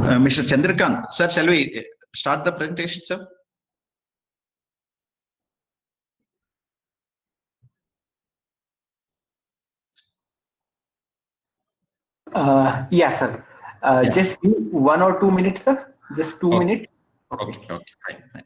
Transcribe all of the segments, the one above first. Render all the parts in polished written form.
Mr. Chandrakant, sir, shall we start the presentation, sir? Yeah, sir. Yeah. Just give 1 or 2 minutes, sir. Just 2 minutes. Okay, fine.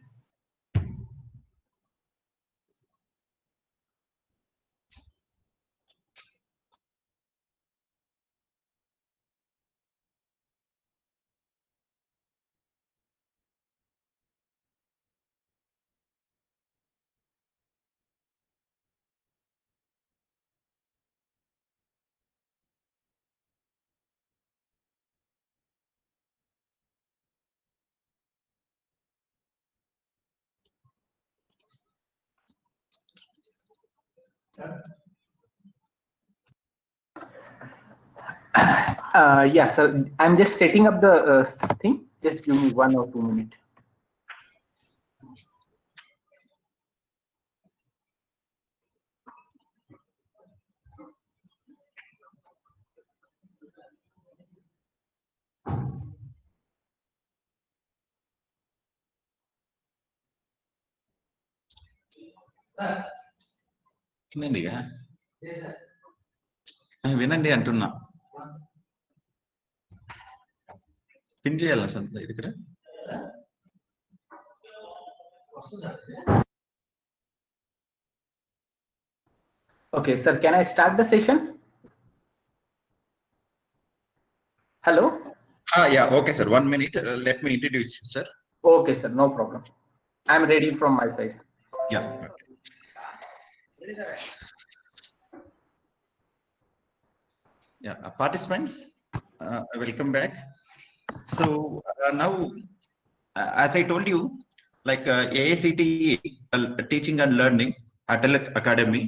Yeah, sir. I'm just setting up the thing. Just give me 1 or 2 minutes. వినండి అంటున్నా pin చేయాలా sir ఇది ఇక్కడ Okay, sir. Can I start the session? Hello? Yeah, okay, sir. 1 minute. Let me introduce you, sir. Okay, sir. No problem. I'm ready from my side. Yeah. Okay. Yeah, participants, welcome back. So now, as I told you, like AICTE Teaching and Learning Atelic Academy,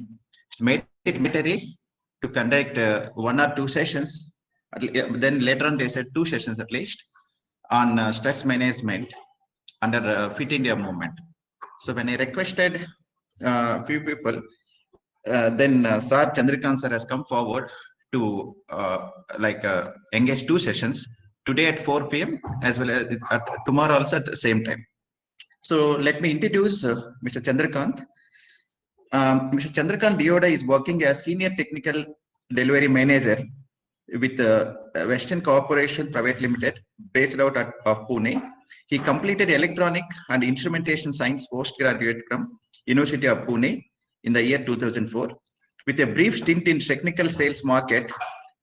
it's made it mandatory to conduct 1 or 2 sessions. Then later on, they said 2 sessions at least on stress management under Fit India movement. So when I requested few people, then Sir Chandrakant sir has come forward to engage 2 sessions today at 4 p.m. as well as tomorrow also at the same time. So let me introduce Mr. Chandrakant. Mr. Chandrakant Dioda is working as Senior Technical Delivery Manager with Western Corporation Private Limited based out of Pune. He completed Electronic and Instrumentation Science postgraduate from University of Pune in the year 2004. With a brief stint in technical sales market,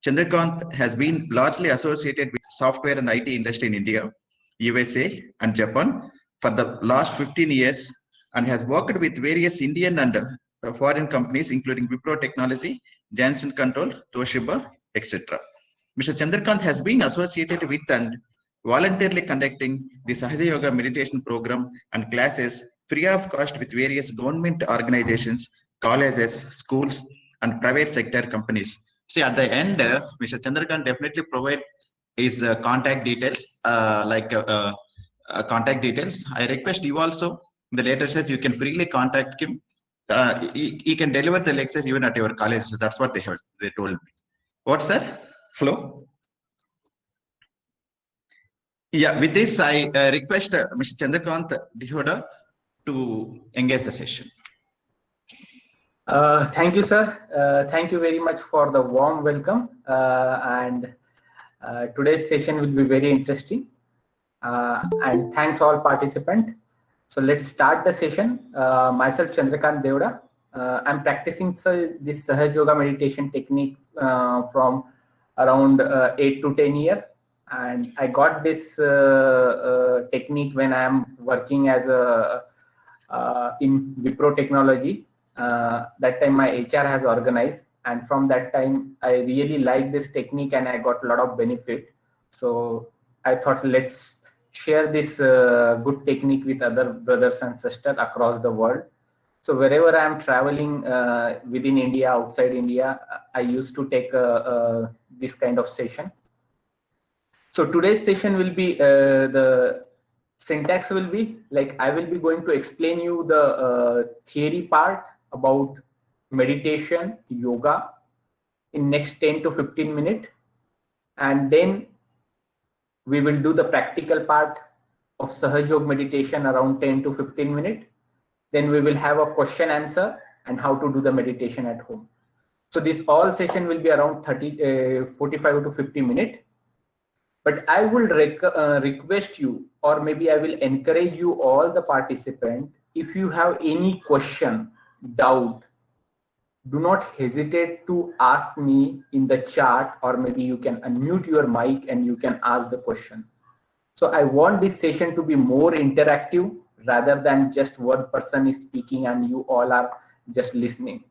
Chandrakant has been largely associated with software and IT industry in India, USA, and Japan for the last 15 years and has worked with various Indian and foreign companies including Wipro Technology, Janssen Control, Toshiba, etc. Mr. Chandrakant has been associated with and voluntarily conducting the Sahaja Yoga meditation program and classes free of cost with various government organizations, colleges, schools, and private sector companies. See, at the end, Mr. Chandrakant definitely provide his contact details, contact details. I request you also, in the later stage, you can freely contact him. He can deliver the lectures even at your college. So that's what they told me. What's that? Flow? Yeah, with this, I request Mr. Chandrakant Dioda to engage the session. Thank you, sir. Thank you very much for the warm welcome. And today's session will be very interesting. And thanks all participants. So let's start the session. Myself, Chandrakant Dioda. I'm practicing this Sahaj Yoga meditation technique from around 8 to 10 years. And I got this technique when I'm working as in Wipro Technology. That time my HR has organized, and from that time I really like this technique and I got a lot of benefit. So I thought let's share this good technique with other brothers and sisters across the world. So wherever I am traveling within India, outside India, I used to take this kind of session. So today's session will be the syntax will be like I will be going to explain you the theory part about meditation, yoga in next 10 to 15 minutes. And then We will do the practical part of Sahaj Yog meditation around 10 to 15 minutes. Then we will have a question answer and how to do the meditation at home. So this all session will be around 45 to 50 minutes. But I will request you, or maybe I will encourage you, all the participants, if you have any question, doubt, do not hesitate to ask me in the chat, or maybe you can unmute your mic and you can ask the question. So I want this session to be more interactive rather than just one person is speaking and you all are just listening.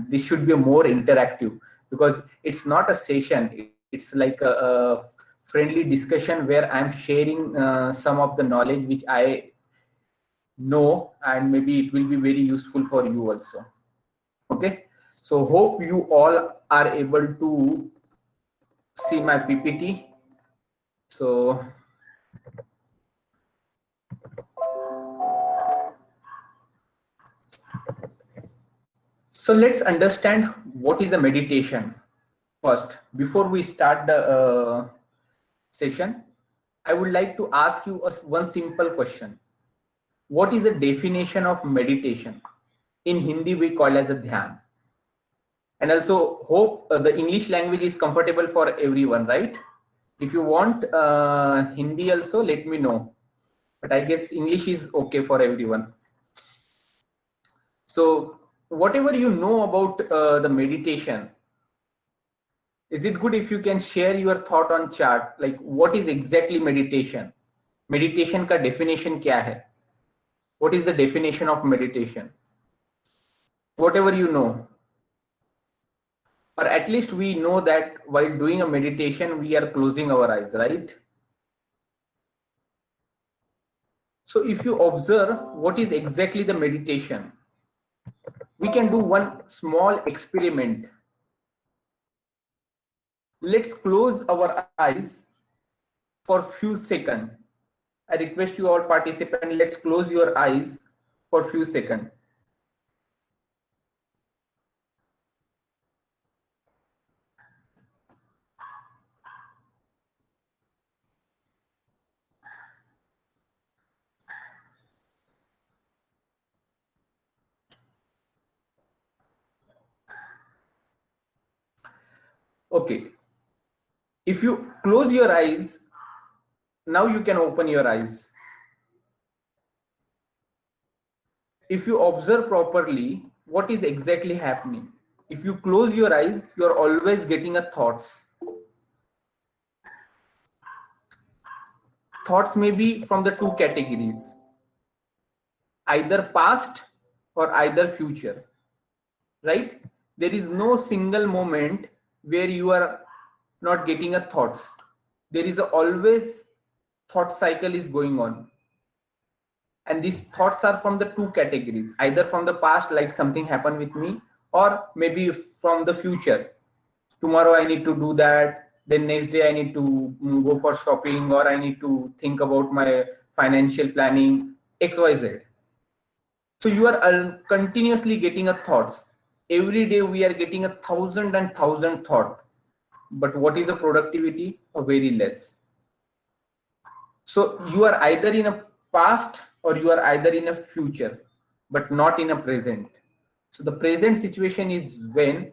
This should be more interactive, because it's not a session, it's like a friendly discussion where I'm sharing some of the knowledge which I know, and maybe it will be very useful for you also. Okay, so hope you all are able to see my PPT. So let's understand what is a meditation first. Before we start the session, I would like to ask you one simple question. What is the definition of meditation? In Hindi, we call as a dhyan. And also hope the English language is comfortable for everyone, right? If you want Hindi also, let me know. But I guess English is okay for everyone. So whatever you know about the meditation, is it good if you can share your thought on chat? Like, what is exactly meditation? Meditation ka definition kya hai? What is the definition of meditation? Whatever you know. Or at least we know that while doing a meditation, we are closing our eyes, right? So if you observe what is exactly the meditation, we can do one small experiment. Let's close our eyes for few seconds. I request you all participants, let's close your eyes for few seconds. Okay. If you close your eyes, now you can open your eyes. If you observe properly, what is exactly happening? If you close your eyes, you're always getting a thoughts. Thoughts may be from the two categories, either past or either future, right? There is no single moment where you are not getting a thoughts. There is always thought cycle is going on. And these thoughts are from the two categories, either from the past, like something happened with me, or maybe from the future. Tomorrow I need to do that. Then next day I need to go for shopping, or I need to think about my financial planning, XYZ. So you are continuously getting a thoughts. Every day we are getting 1,000 thoughts. But what is the productivity? Very less. So you are either in a past or you are either in a future, but not in a present. So the present situation is when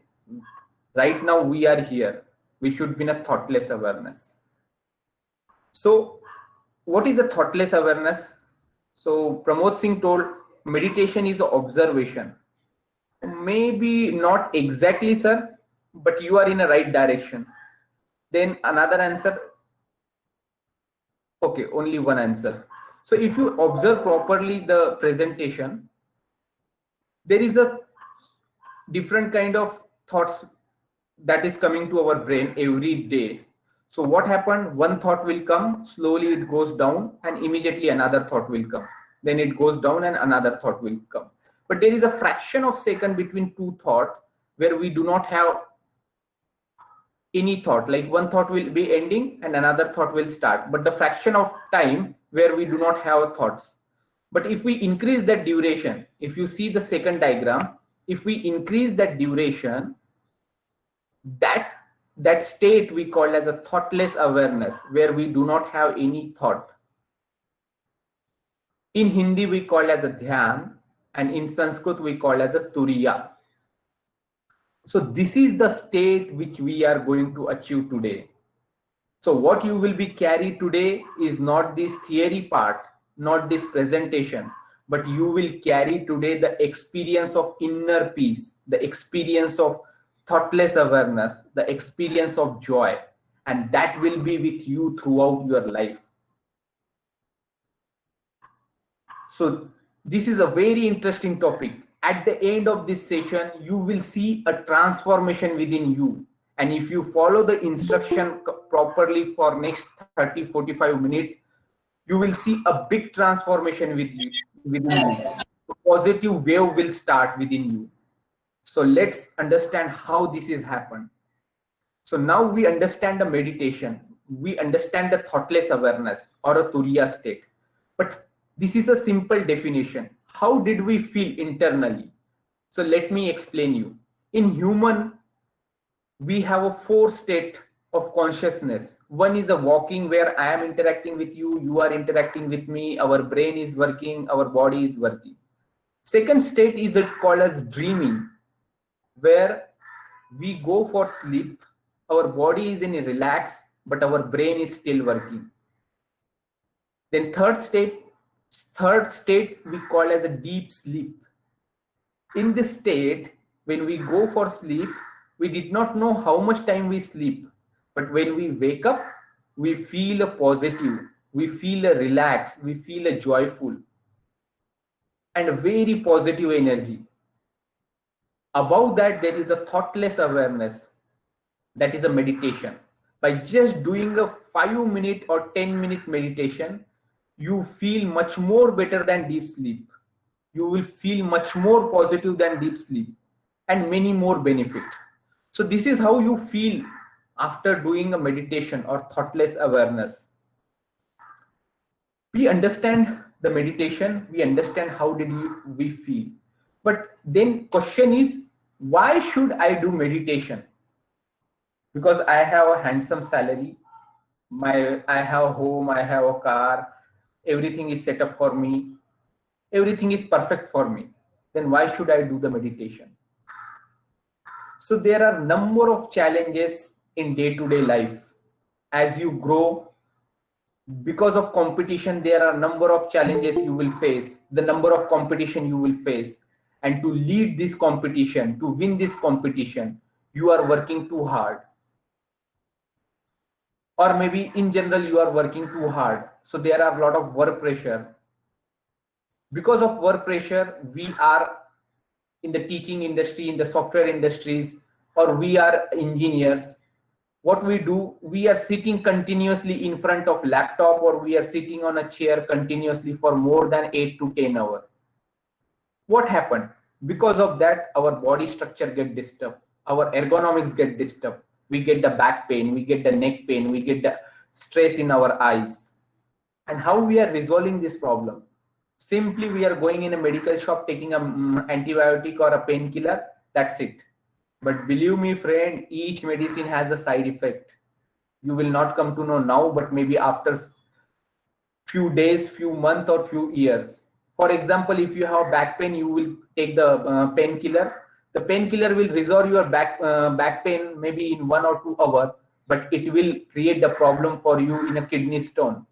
right now we are here. We should be in a thoughtless awareness. So what is the thoughtless awareness? So Pramod Singh told meditation is observation. Maybe not exactly, sir, but you are in a right direction. Then another answer. Okay, only one answer. So if you observe properly the presentation, there is a different kind of thoughts that is coming to our brain every day. So what happened? One thought will come, slowly it goes down, and immediately another thought will come. Then it goes down and another thought will come. But there is a fraction of second between two thoughts where we do not have any thought. Like one thought will be ending and another thought will start. But the fraction of time where we do not have thoughts. But if we increase that duration, if you see the second diagram, if we increase that duration, that that state we call as a thoughtless awareness, where we do not have any thought. In Hindi we call as a dhyan, and in Sanskrit we call as a turiya. So this is the state which we are going to achieve today. So what you will be carried today is not this theory part, not this presentation, but you will carry today the experience of inner peace, the experience of thoughtless awareness, the experience of joy, and that will be with you throughout your life. So this is a very interesting topic. At the end of this session, you will see a transformation within you. And if you follow the instruction properly for next 30-45 minutes, you will see a big transformation within you. A positive wave will start within you. So let's understand how this is happened. So now we understand the meditation. We understand the thoughtless awareness or a turiya state. But this is a simple definition. How did we feel internally? So let me explain you. In human, we have a 4 state of consciousness. One is a walking, where I am interacting with you, you are interacting with me, our brain is working, our body is working. Second state is that called as dreaming, where we go for sleep, our body is in a relax, but our brain is still working. Then third state we call as a deep sleep. In this state, when we go for sleep, we did not know how much time we sleep, but when we wake up, we feel a positive, we feel a relaxed, we feel a joyful, and a very positive energy. Above that, there is a thoughtless awareness. That is a meditation. By just doing a 5-minute or 10-minute meditation, you feel much more better than deep sleep. You will feel much more positive than deep sleep, and many more benefit. So this is how you feel after doing a meditation or thoughtless awareness. We understand the meditation, we understand how we feel. But then question is, why should I do meditation? Because I have a handsome salary, I have a home, I have a car, everything is set up for me, everything is perfect for me. Then why should I do the meditation? So there are number of challenges in day-to-day life. As you grow, because of competition, there are number of challenges you will face, the number of competition you will face. And to lead this competition, to win this competition, you are working too hard. Or maybe in general, you are working too hard. So there are a lot of work pressure. Because of work pressure, we are in the teaching industry, in the software industries, or we are engineers. What we do, we are sitting continuously in front of laptop, or we are sitting on a chair continuously for more than 8 to 10 hours. What happened? Because of that, our body structure get disturbed, our ergonomics get disturbed. We get the back pain, we get the neck pain, we get the stress in our eyes. And how we are resolving this problem? Simply, we are going in a medical shop, taking an antibiotic or a painkiller, that's it. But believe me, friend, each medicine has a side effect. You will not come to know now, but maybe after few days, few months, or few years. For example, if you have back pain, you will take the painkiller. The painkiller will resolve your back pain maybe in 1 or 2 hours, but it will create the problem for you in a kidney stone,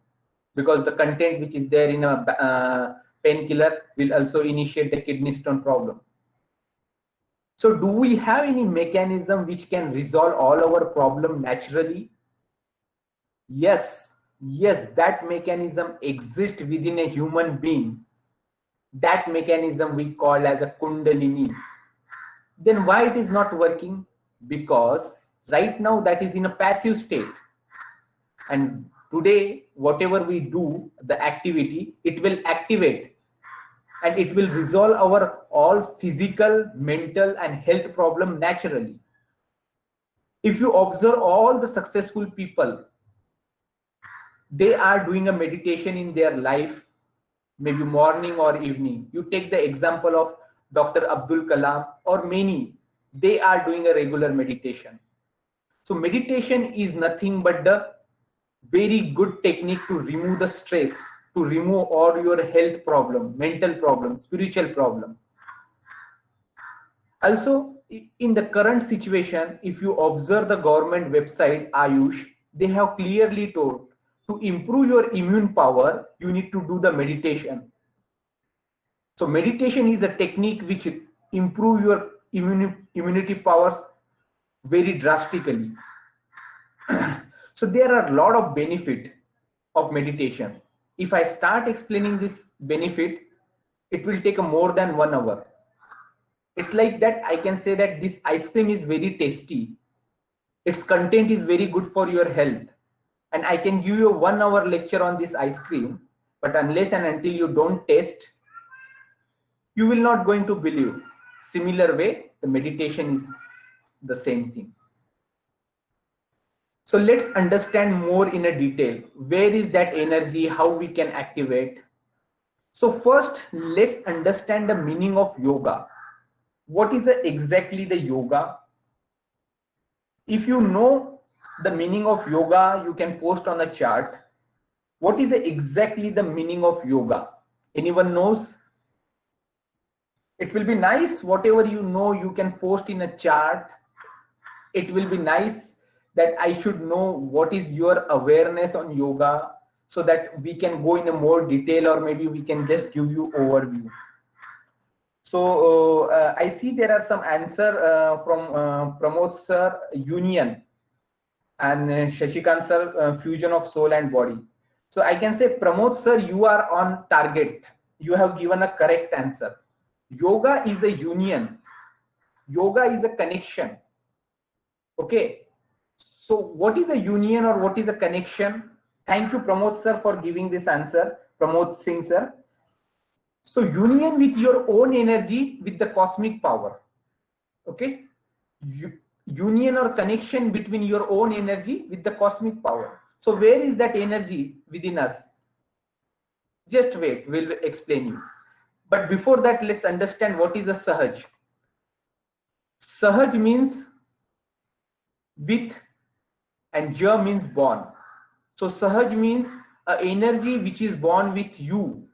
because the content which is there in a painkiller will also initiate the kidney stone problem. So do we have any mechanism which can resolve all our problem naturally? Yes, that mechanism exists within a human being. That mechanism we call as a Kundalini. Then why it is not working? Because right now that is in a passive state. And today, whatever we do, the activity, it will activate. And it will resolve our all physical, mental, and health problem naturally. If you observe all the successful people, they are doing a meditation in their life, maybe morning or evening. You take the example of Dr. Abdul Kalam or many, they are doing a regular meditation. So meditation is nothing but the very good technique to remove the stress, to remove all your health problem, mental problem, spiritual problem. Also, in the current situation, if you observe the government website, Ayush, they have clearly told to improve your immune power, you need to do the meditation. So meditation is a technique which improve your immunity powers very drastically. So there are a lot of benefit of meditation. If I start explaining this benefit, it will take more than 1 hour. It's like that I can say that this ice cream is very tasty. Its content is very good for your health. And I can give you a 1 hour lecture on this ice cream, but unless and until you don't taste, you will not going to believe. Similar way, the meditation is the same thing. So let's understand more in a detail. Where is that energy? How we can activate? So first, let's understand the meaning of yoga. What is exactly the yoga? If you know the meaning of yoga, you can post on a chart. What is exactly the meaning of yoga? Anyone knows? It will be nice, whatever you know, you can post in a chart. It will be nice that I should know what is your awareness on yoga, so that we can go in a more detail, or maybe we can just give you overview. So I see there are some answer from Pramod sir, union, and Shashikant sir, fusion of soul and body. So I can say, Pramod sir, you are on target. You have given a correct answer. Yoga is a union. Yoga is a connection. Okay. So what is a union or what is a connection? Thank you, Pramod sir, for giving this answer. Pramod Singh sir. So union with your own energy with the cosmic power. Okay. Union or connection between your own energy with the cosmic power. So where is that energy within us? Just wait, we'll explain you. But before that, let's understand what is a Sahaj. Sahaj means with, and Ja means born. So Sahaj means an energy which is born with you,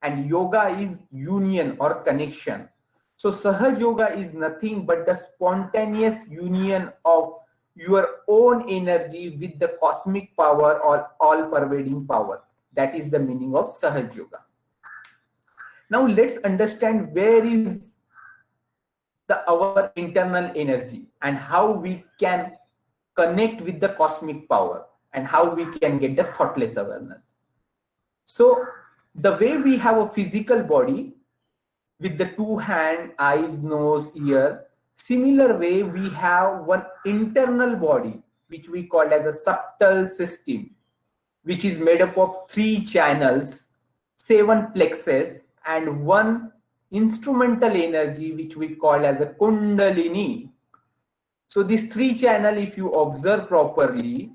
and yoga is union or connection. So Sahaj Yoga is nothing but the spontaneous union of your own energy with the cosmic power or all-pervading power. That is the meaning of Sahaj Yoga. Now let's understand where is our internal energy and how we can connect with the cosmic power and how we can get the thoughtless awareness. So the way we have a physical body with the two hands, eyes, nose, ear, similar way we have one internal body which we call as a subtle system, which is made up of 3 channels, 7 plexus, and one instrumental energy which we call as a kundalini. So this 3 channel, if you observe properly,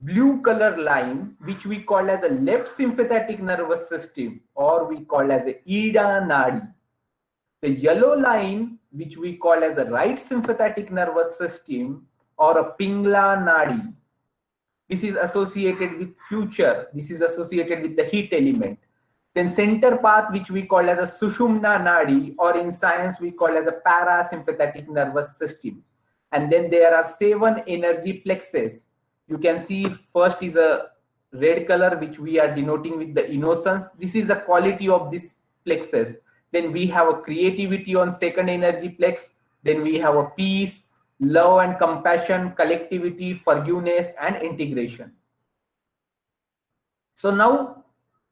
blue color line which we call as a left sympathetic nervous system, or we call as a Ida Nadi. The yellow line which we call as a right sympathetic nervous system, or a Pingla Nadi. This is associated with future. This is associated with the heat element. Then center path which we call as a Sushumna Nadi, or in science we call as a parasympathetic nervous system. And then there are 7 energy plexus. You can see first is a red color which we are denoting with the innocence. This is the quality of this plexus. Then we have a creativity on second energy plex. Then we have a peace, love and compassion, collectivity, forgiveness and integration. So now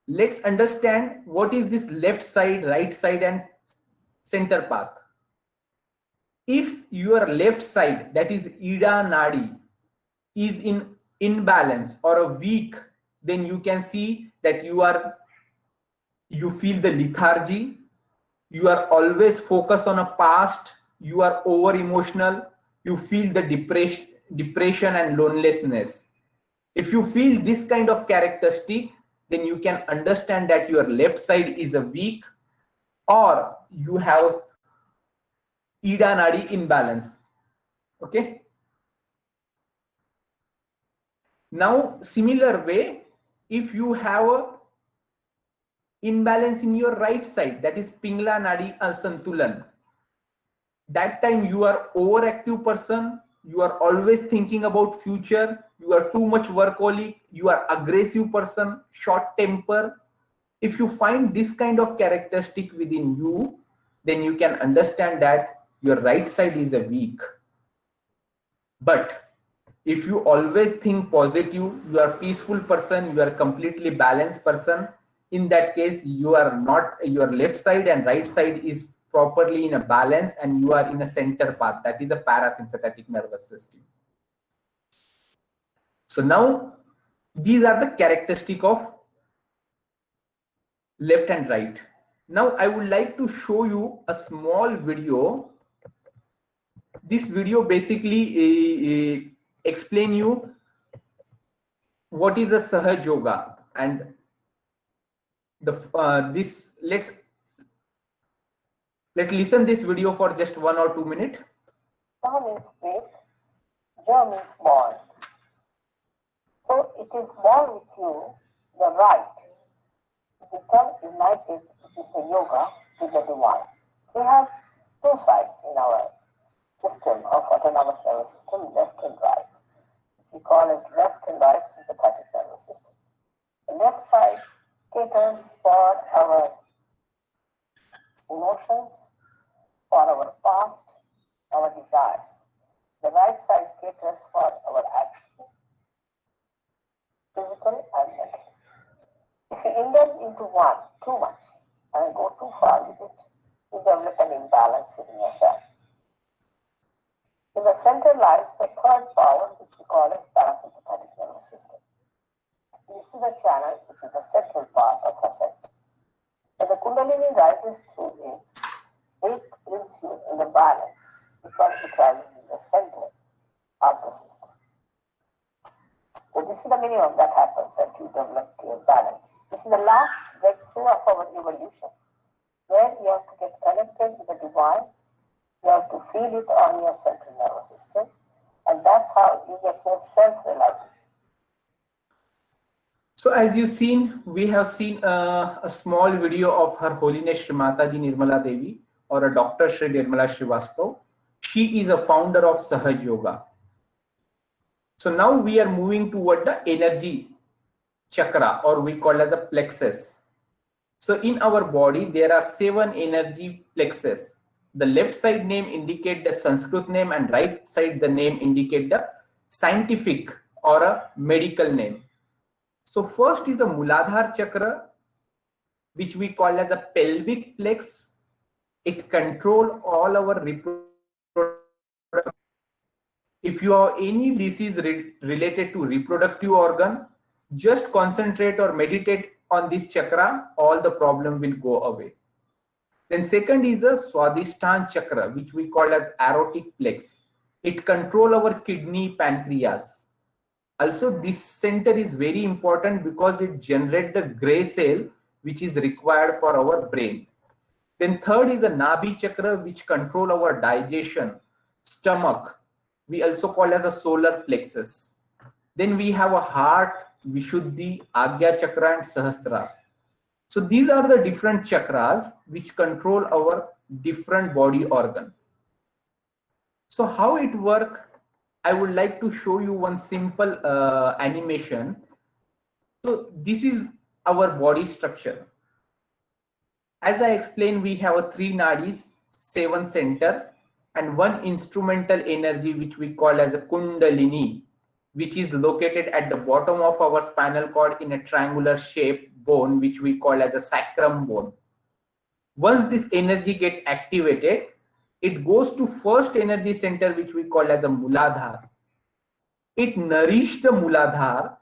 let's understand what is this left side, right side and center path. If your left side, that is Ida Nadi, is in imbalance or a weak, then you can see that you feel the lethargy, you are always focused on a past, you are over emotional, you feel the depression and loneliness. If you feel this kind of characteristic, then you can understand that your left side is a weak, or you have Ida Nadi imbalance. Okay. Now, similar way, if you have a imbalance in your right side, that is Pingla Nadi Asantulan, that time you are overactive person, you are always thinking about future, you are too much workaholic, you are aggressive person, short temper. If you find this kind of characteristic within you, then you can understand that your right side is a weak. But if you always think positive, you are peaceful person, you are completely balanced person, in that case you are not, your left side and right side is properly in a balance and you are in a center path, that is a parasympathetic nervous system. So now these are the characteristic of left and right. Now I would like to show you a small video. This video basically explain you what is a Sahaj Yoga, and let's listen this video for just 1 or 2 minutes. Sa means big, Ja means born. So it is born with you, the right to become united, which is the yoga, with the divine. We have two sides in our system of autonomous nervous system, left and right. We call it left and right sympathetic nervous system. The left side caters for our emotions, for our past, our desires. The right side caters for our action, physical and mental. If you indulge into one too much and go too far with it, you develop an imbalance within yourself. In the center lies the third power, which we call as parasympathetic nervous system. This is the channel which is the central part of the center. When the Kundalini rises through it, it brings you in the balance because it rises in the center of the system. So this is the minimum that happens, that you develop your balance. This is the last breakthrough of our evolution, where you have to get connected with the divine. You have to feel it on your central nervous system, and that's how you get your self-realization. So as you've seen, we have seen a small video of Her Holiness Shri Mataji Nirmala Devi, or a Dr. Shri Nirmala Srivastav. She is a founder of Sahaj Yoga. So now we are moving toward the energy chakra, or we call as a plexus. So in our body, there are 7 energy plexus. The left side name indicate the Sanskrit name, and right side the name indicate the scientific or a medical name. So first is a Muladhara chakra, which we call as a pelvic plex. It control all our reproductive. If you have any disease related to reproductive organ, just concentrate or meditate on this chakra, all the problem will go away. Then second is a Swadhisthana chakra, which we call as aortic plex. It control our kidney, pancreas. Also, this center is very important because it generates the gray cell which is required for our brain. Then third is a Nabhi chakra, which control our digestion, stomach. We also call as a solar plexus. Then we have a heart, Vishuddhi, Agya chakra, and Sahasrara. So these are the different chakras which control our different body organ. So how it works, I would like to show you one simple animation. So this is our body structure. As I explained, we have a 3 nadis, 7 center, and 1 instrumental energy which we call as a Kundalini, which is located at the bottom of our spinal cord in a triangular shape bone, which we call as a sacrum bone. Once this energy get activated, it goes to first energy center, which we call as a Muladhara. It nourishes the Muladhara.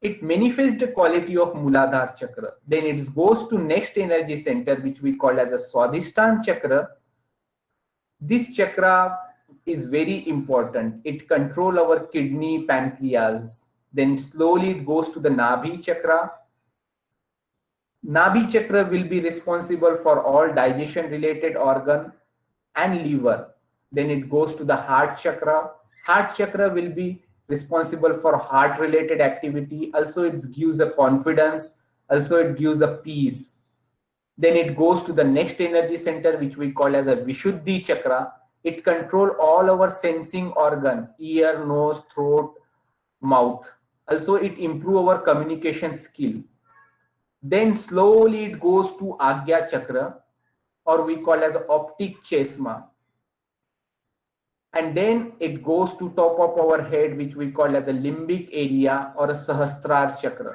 It manifests the quality of Muladhara chakra. Then it goes to next energy center, which we call as a Swadhisthana chakra. This chakra is very important. It controls our kidney, pancreas. Then slowly it goes to the Nabhi chakra. Nabhi chakra will be responsible for all digestion related organ and liver. Then it goes to the heart chakra. Heart chakra will be responsible for heart related activity. Also it gives a confidence. Also it gives a peace. Then it goes to the next energy center, which we call as a Vishuddhi chakra. It controls all our sensing organ, ear, nose, throat, mouth. Also it improves our communication skill. Then slowly it goes to Agya chakra, or we call as optic chesma. And then it goes to top of our head, which we call as a limbic area or a Sahasrara chakra.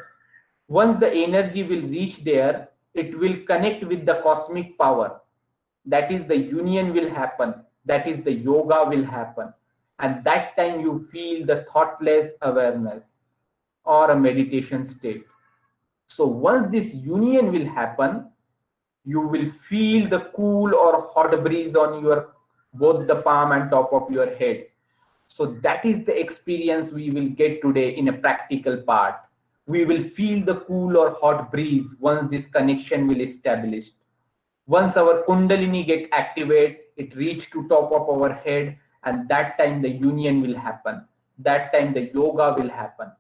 Once the energy will reach there, it will connect with the cosmic power. That is, the union will happen. That is, the yoga will happen. And that time you feel the thoughtless awareness or a meditation state. So once this union will happen, you will feel the cool or hot breeze on your both the palm and top of your head. So that is the experience we will get today in a practical part. We will feel the cool or hot breeze once this connection will establish. Once our kundalini get activated, it reach to top of our head, and that time the union will happen. That time the yoga will happen.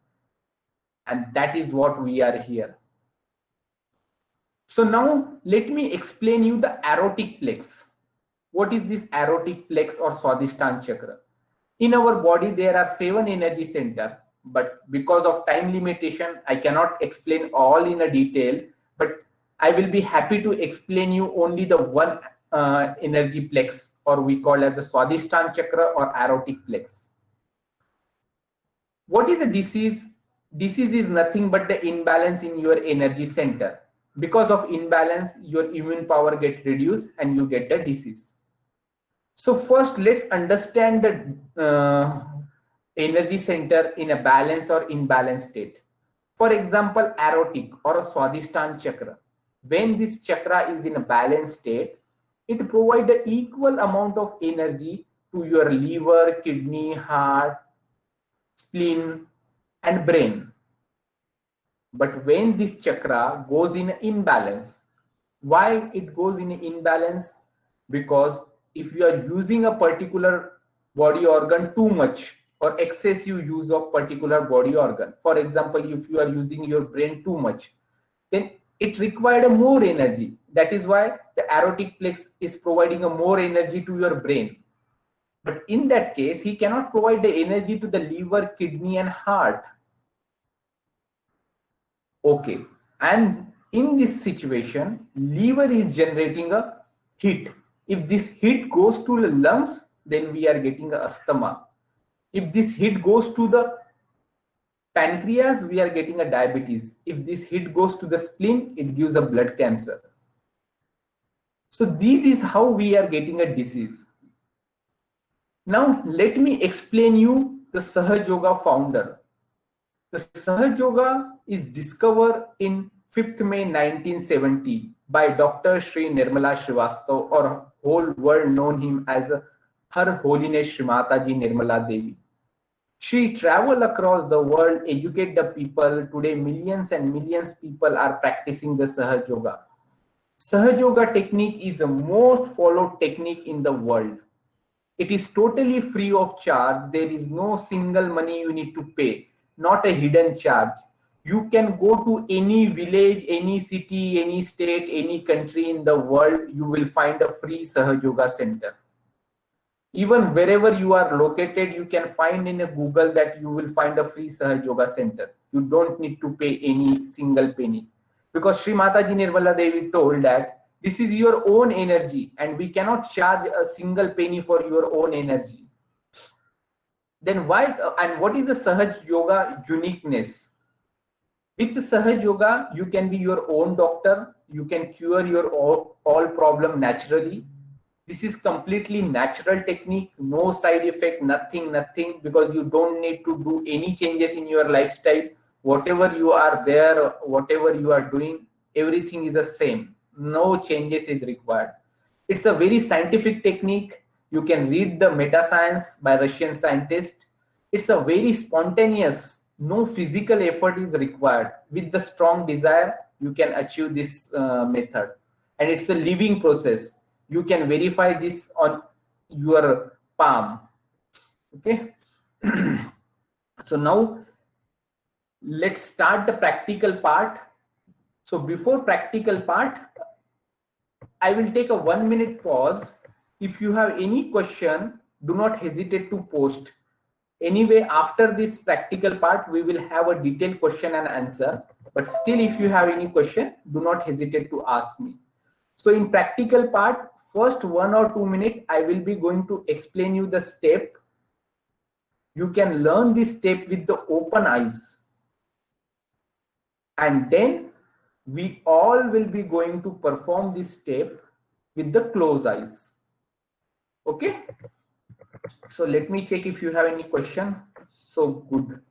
And that is what we are here. So now let me explain you the aortic plex. What is this aortic plex or Swadhisthana chakra? In our body, there are 7 energy centers, but because of time limitation, I cannot explain all in a detail, but I will be happy to explain you only the one energy plex, or we call as a Swadhisthana chakra or aortic plex. What is a disease? Disease is nothing but the imbalance in your energy center. Because of imbalance, your immune power gets reduced and you get the disease. So first, let's understand the energy center in a balance or imbalance state. For example, aortic or a Swadhisthana chakra. When this chakra is in a balanced state, it provides an equal amount of energy to your liver, kidney, heart, spleen, and brain. But when this chakra goes in imbalance, why it goes in imbalance? Because if you are using a particular body organ too much or excessive use of particular body organ, for example, if you are using your brain too much, then it required a more energy. That is why the aortic plex is providing a more energy to your brain. But in that case, he cannot provide the energy to the liver, kidney, and heart. Okay, and in this situation, liver is generating a heat. If this heat goes to the lungs, then we are getting a asthma. If this heat goes to the pancreas, we are getting a diabetes. If this heat goes to the spleen, it gives a blood cancer. So this is how we are getting a disease. Now let me explain you the Sahaj Yoga founder. The Sahaj Yoga is discovered in 5th May 1970 by Dr. Sri Nirmala Srivastava, or whole world known him as Her Holiness Shri Mataji Nirmala Devi. She traveled across the world, educate the people. Today, millions and millions of people are practicing the Sahaj Yoga. Sahaj Yoga technique is the most followed technique in the world. It is totally free of charge. There is no single money you need to pay, not a hidden charge. You can go to any village, any city, any state, any country in the world, you will find a free Sahaj Yoga center. Even wherever you are located, you can find in a Google that you will find a free Sahaj Yoga center. You don't need to pay any single penny. Because Sri Mataji Nirmala Devi told that this is your own energy and we cannot charge a single penny for your own energy. Then why and what is the Sahaj Yoga uniqueness? With the Sahaj Yoga, you can be your own doctor. You can cure your all problem naturally. This is completely natural technique, no side effect, nothing, because you don't need to do any changes in your lifestyle. Whatever you are there, whatever you are doing, everything is the same. No changes is required. It's a very scientific technique. You can read the Meta Science by Russian scientist. It's a very spontaneous, no physical effort is required. With the strong desire, you can achieve this method. And it's a living process. You can verify this on your palm. Okay. So now let's start the practical part. So before practical part, I will take a 1 minute pause. If you have any question, do not hesitate to post. Anyway, after this practical part, we will have a detailed question and answer. But still, if you have any question, do not hesitate to ask me. So in practical part, first 1 or 2 minutes, I will be going to explain you the step. You can learn this step with the open eyes. And then we all will be going to perform this step with the closed eyes. Okay? So let me check if you have any question. So good.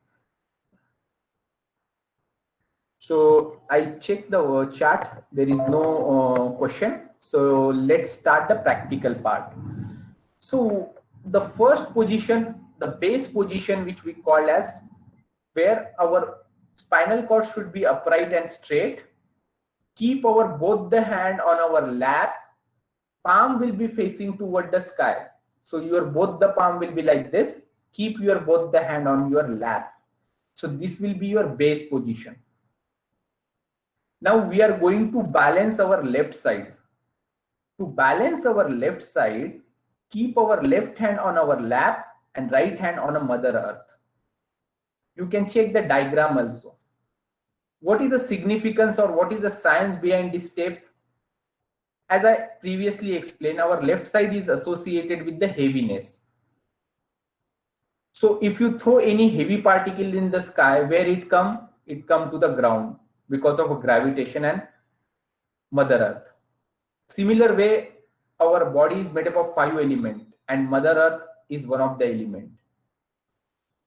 So I check the chat. There is no question. So let's start the practical part. So the first position, the base position, which we call as where our spinal cord should be upright and straight. Keep our both the hand on our lap. Palm will be facing toward the sky. So your both the palm will be like this. Keep your both the hand on your lap. So this will be your base position. Now we are going to balance our left side. To balance our left side, keep our left hand on our lap and right hand on a Mother Earth. You can check the diagram also. What is the significance or what is the science behind this step? As I previously explained, our left side is associated with the heaviness. So if you throw any heavy particle in the sky, where it come to the ground because of gravitation and Mother Earth. Similar way, our body is made up of 5 elements and Mother Earth is one of the element.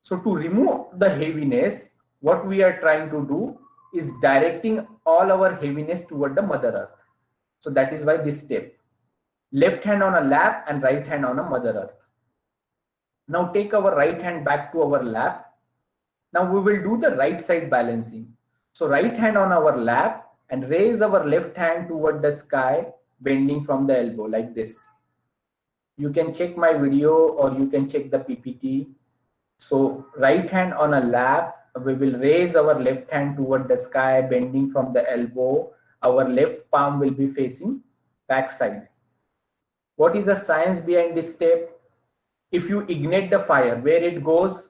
So to remove the heaviness, what we are trying to do is directing all our heaviness toward the Mother Earth. So that is why this step. Left hand on a lap and right hand on a Mother Earth. Now take our right hand back to our lap. Now we will do the right side balancing. So right hand on our lap and raise our left hand toward the sky, bending from the elbow like this. You can check my video or you can check the PPT. So right hand on a lap, we will raise our left hand toward the sky, bending from the elbow. Our left palm will be facing back side. What is the science behind this step? If you ignite the fire, where it goes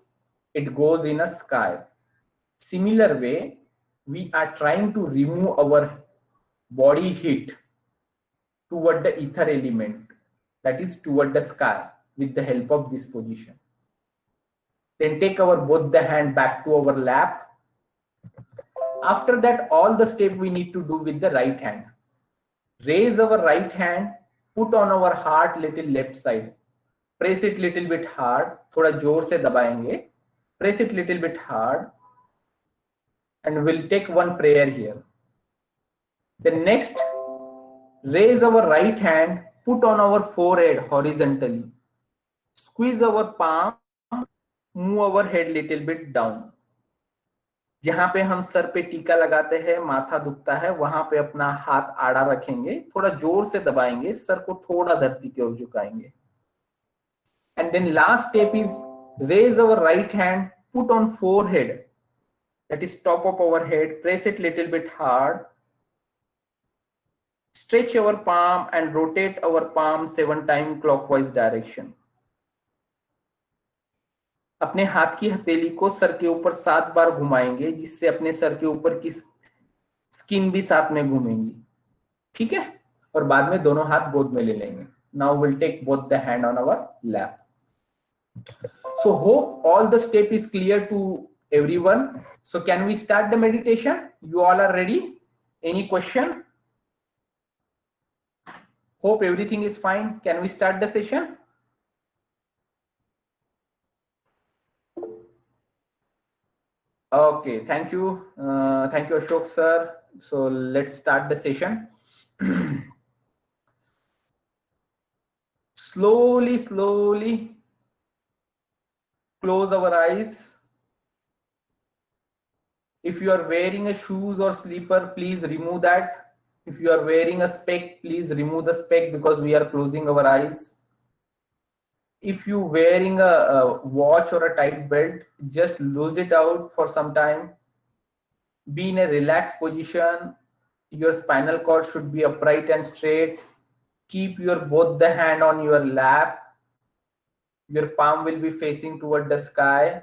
in a sky. Similar way, we are trying to remove our body heat toward the ether element, that is toward the sky, with the help of this position. Then take our both the hand back to our lap. After that, all the step we need to do with the right hand. Raise our right hand, put on our heart little left side. Press it little bit hard. थोड़ा जोर से दबाएंगे. Press it little bit hard. And we'll take one prayer here. Then next, raise our right hand, put on our forehead horizontally. Squeeze our palm, move our head little bit down. जहां पे हम sir पे टीका लगाते हैं, माथा दुखता है, वहां पे अपना हाथ आड़ा रखेंगे, थोड़ा जोर से दबाएंगे, सर को थोड़ा धरती की ओर झुकाएंगे. And then last step is raise our right hand, put on forehead, that is top of our head, press it little bit hard. Stretch our palm and rotate our palm 7 times clockwise direction. अपने हाथ की हथेली को sir के ऊपर 7 बार घुमाएंगे, जिससे अपने सर के ऊपर की स्किन भी साथ में घूमेंगी. ठीक है? और बाद में दोनों हाथ गोद में ले लेंगे. Now we'll take both the hand on our lap. So hope all the step is clear to everyone. So can we start the meditation? You all are ready? Any question? Hope everything is fine. Can we start the session? Okay, thank you. Thank you, Ashok sir. So let's start the session. Slowly close our eyes. If you are wearing a shoes or slipper, please remove that. If you are wearing a spec, please remove the spec because we are closing our eyes. If you wearing a watch or a tight belt, just lose it out for some time. Be in a relaxed position. Your spinal cord should be upright and straight. Keep your both the hand on your lap. Your palm will be facing toward the sky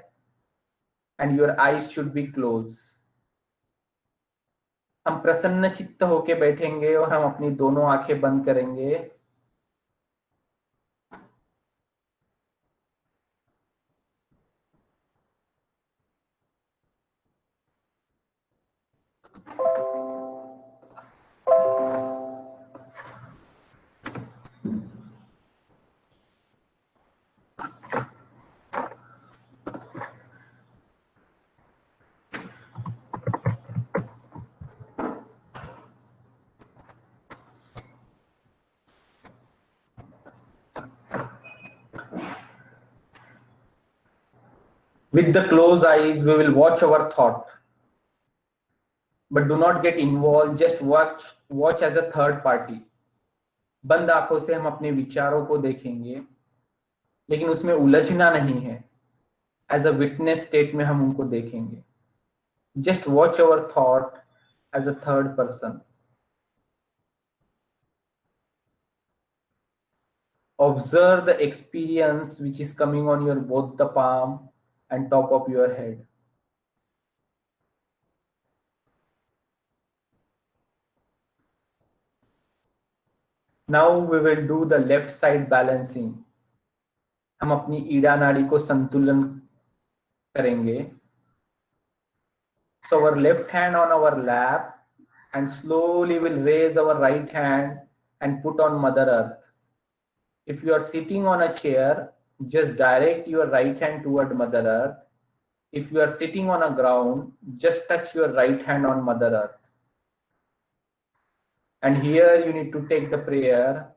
and your eyes should be closed. हम प्रसन्न चित्त होके बैठेंगे और हम अपनी दोनों आंखें बंद करेंगे. With the closed eyes, we will watch our thought. But do not get involved, just watch as a third party. बंद आंखों से हम अपने विचारों को देखेंगे, लेकिन उसमें उलझना नहीं है. एज अ विटनेस स्टेट में हम उनको देखेंगे. Just watch our thought as a third person. Observe the experience which is coming on your both the palm and top of your head. Now we will do the left side balancing. हम अपनी ईड़ा नाड़ी को संतुलन करेंगे. So our left hand on our lap and slowly we'll raise our right hand and put on Mother Earth. If you are sitting on a chair, just direct your right hand toward Mother Earth. If you are sitting on a ground, just touch your right hand on Mother Earth. And here you need to take the prayer.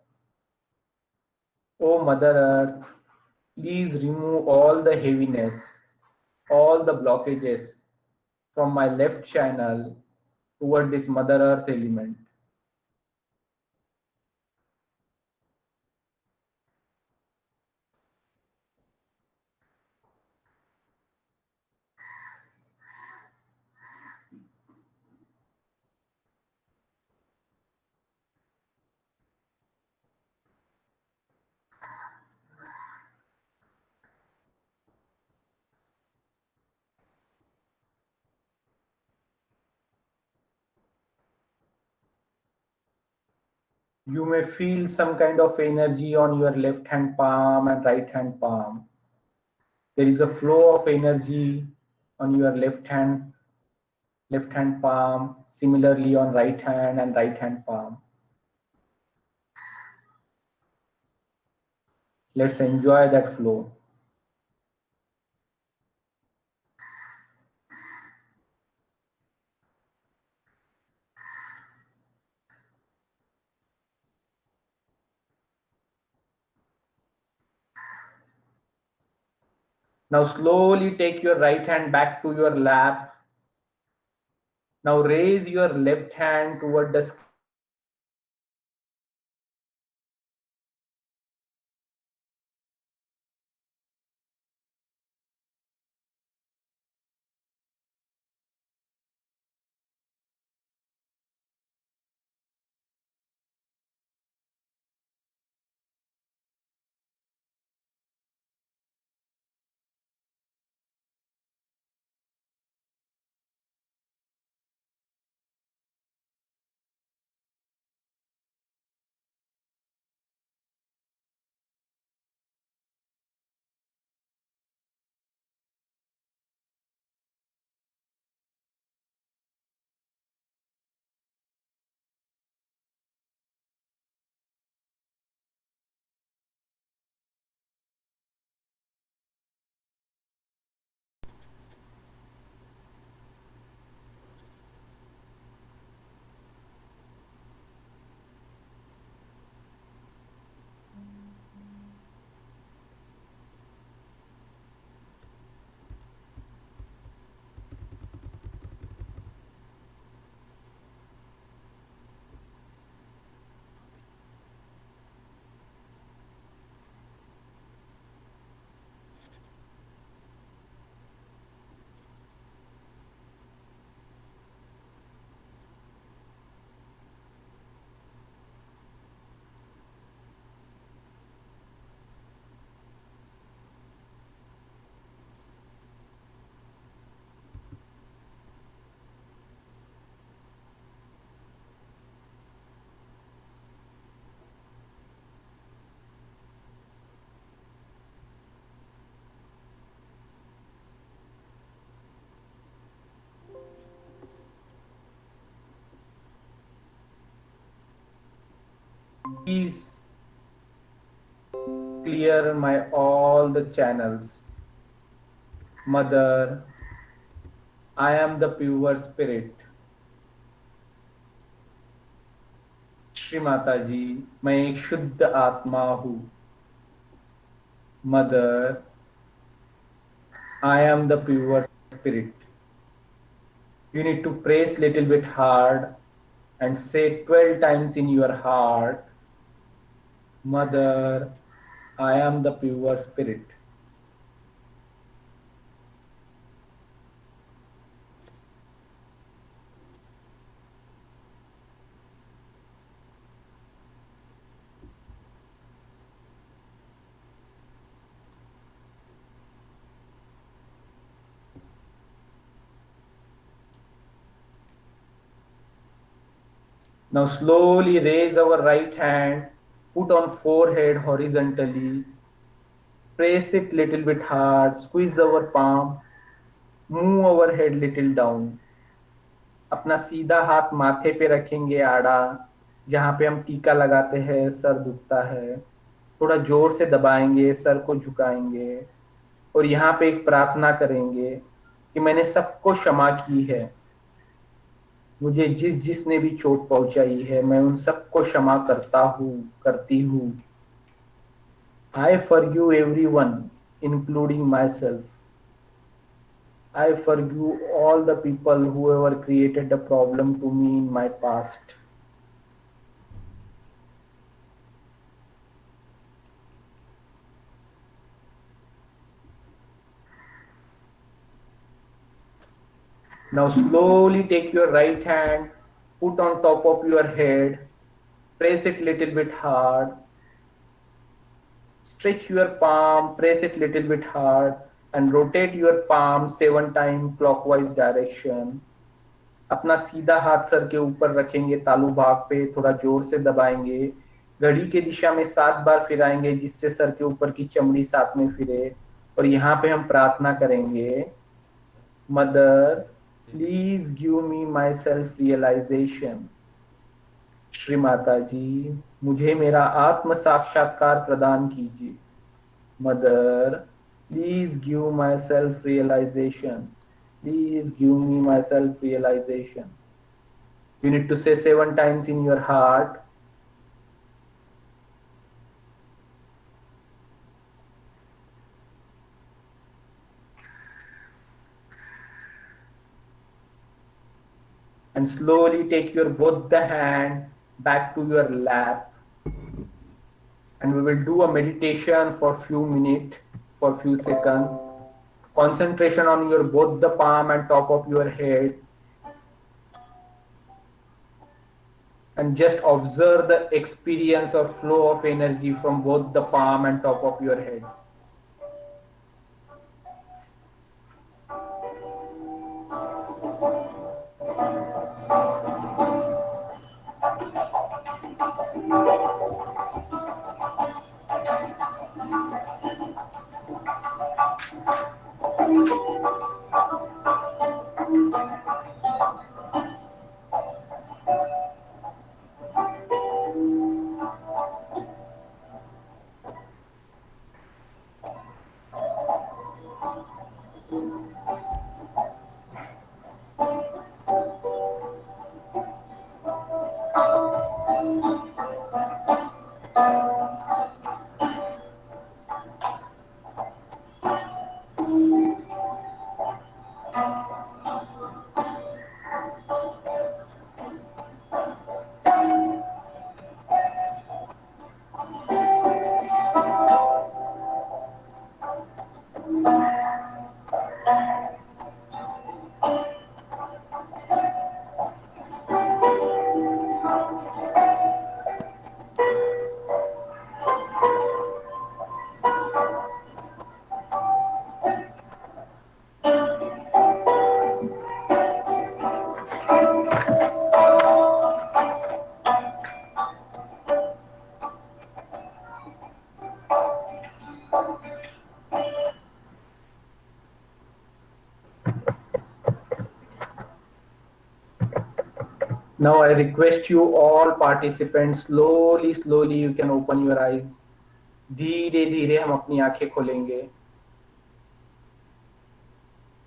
Oh Mother Earth, please remove all the heaviness, all the blockages from my left channel toward this Mother Earth element. You may feel some kind of energy on your left hand palm and right hand palm. There is a flow of energy on your left hand palm, similarly on right hand and right hand palm. Let's enjoy that flow. Now slowly take your right hand back to your lap. Now raise your left hand toward the sky. please clear my all the channels. Mother, I am the pure spirit. Shri Mata जी, मैं एक शुद्ध आत्मा हूँ. Mother, I am the pure spirit. You need to press little bit hard and say 12 times in your heart, Mother, I am the pure spirit. Now slowly raise our right hand, put on forehead horizontally, press it little bit hard, squeeze our palm, move our head little down. अपना सीधा हाथ माथे पे रखेंगे आड़ा, जहाँ पे हम टीका लगाते हैं, सर दुखता है. थोड़ा जोर से दबाएंगे, सर को झुकाएंगे और यहाँ पे एक प्रार्थना करेंगे कि मैंने सबको क्षमा की है. मुझे जिसने भी चोट पहुंचाई है, मैं उन सबको क्षमा करता हूँ, करती हूँ. I forgive everyone, including myself. I forgive all the people who ever created a problem to me in my past. Now slowly take your right hand, put on top of your head, press it little bit hard, stretch your palm, press it little bit hard and rotate your palm 7 times clockwise direction. अपना सीधा हाथ sir के ऊपर रखेंगे, तालू भाग पे थोड़ा जोर से दबाएंगे, घड़ी के दिशा में 7 बार फिराएंगे जिससे सर के ऊपर की चमड़ी साथ में फिरे और यहाँ पे हम प्रार्थना करेंगे, mother please give me my self realization. Shri Mata ji, मुझे मेरा आत्म साक्षात्कार प्रदान कीजिए. Mother please give my self realization. Please give me my self-realization. You need to say 7 times in your heart. And slowly take your both the hand back to your lap. And we will do a meditation for few minutes, for few seconds. Concentration on your both the palm and top of your head. And just observe the experience or flow of energy from both the palm and top of your head. Now I request you all participants, slowly you can open your eyes. धीरे धीरे हम अपनी आंखें खोलेंगे.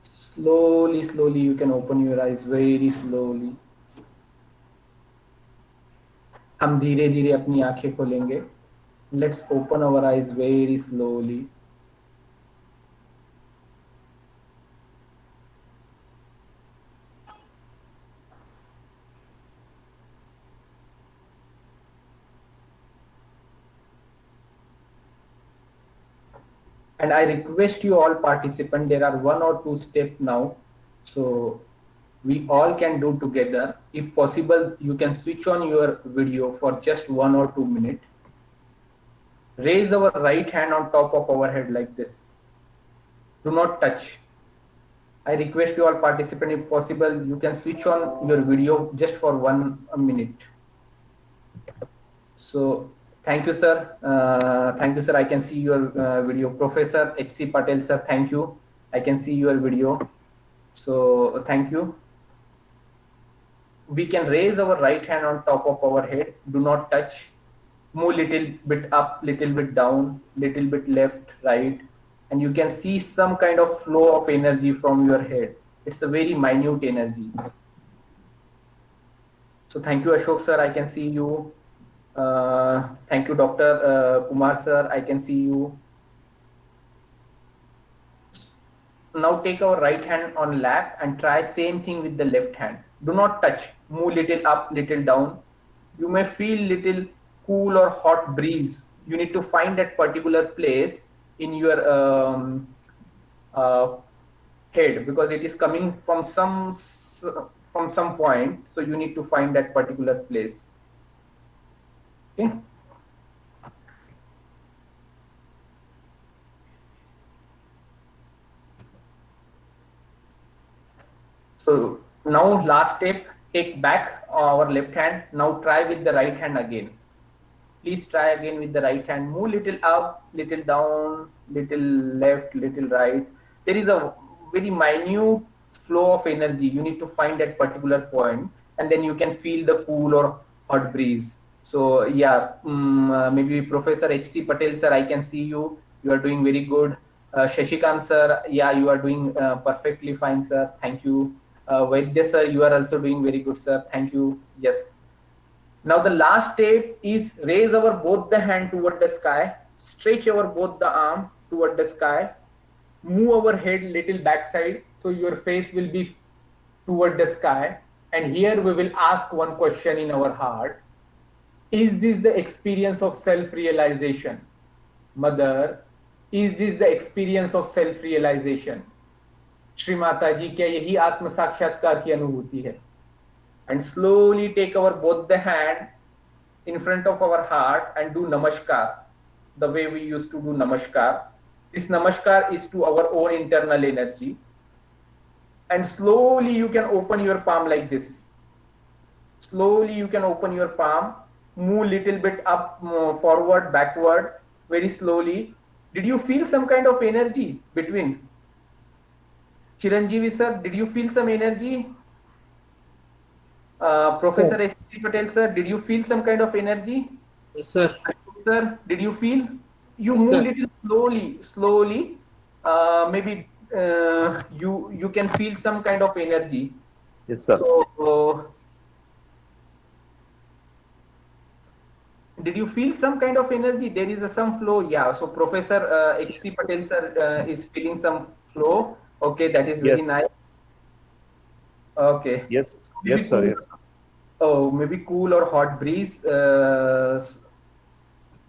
Slowly you can open your eyes, very slowly. हम धीरे धीरे अपनी आंखें खोलेंगे. Let's open our eyes very slowly. And I request you all participants, there are 1 or 2 steps now, so we all can do together. If possible, you can switch on your video for just 1 or 2 minutes. Raise our right hand on top of our head like this. Do not touch. I request you all participants, if possible, you can switch on your video just for 1 minute. So thank you, sir. Thank you, sir. I can see your video. Professor H.C. Patel, sir, thank you. I can see your video. So thank you. We can raise our right hand on top of our head. Do not touch. Move little bit up, little bit down, little bit left, right. And you can see some kind of flow of energy from your head. It's a very minute energy. So thank you, Ashok, sir. I can see you. Thank you, Dr. Kumar sir, I can see you. Now take our right hand on lap and try same thing with the left hand. Do not touch. Move little up, little down. You may feel little cool or hot breeze. You need to find that particular place in your head, because it is coming from some point. So you need to find that particular place. Okay. So now last step, take back our left hand. Now try with the right hand again. Please try again with the right hand. Move little up, little down, little left, little right. There is a very minute flow of energy. You need to find that particular point, and then you can feel the cool or hot breeze. So yeah, maybe Professor H.C. Patel, sir, I can see you. You are doing very good. Shashikant, sir, yeah, you are doing perfectly fine, sir. Thank you. Vaidya, sir, you are also doing very good, sir. Thank you. Yes. Now the last step is raise our both the hand toward the sky. Stretch our both the arm toward the sky. Move our head little backside, so your face will be toward the sky. And here we will ask one question in our heart. Is this the experience of self-realization? Mother, is this the experience of self-realization? Shri Mataji, क्या यही आत्म साक्षात्कार की अनुभूति है? And slowly take our both the hand in front of our heart and do namaskar, the way we used to do namaskar. This namaskar is to our own internal energy. And slowly you can open your palm like this. Slowly you can open your palm. Move little bit up, forward, backward, very slowly. Did you feel some kind of energy between? Chiranjeevi sir, did you feel some energy? Professor S.C. Patel sir, did you feel some kind of energy? Yes, sir. Sir, did you feel? You Yes, move sir. little slowly. Maybe you can feel some kind of energy. Yes, sir. So, did you feel some kind of energy? There is some flow. Yeah. So Professor H.C. Patel sir is feeling some flow. Okay, that is very Yes. nice. Okay. Yes. Maybe Yes, sir. cool- Yes. Oh, maybe cool or hot breeze.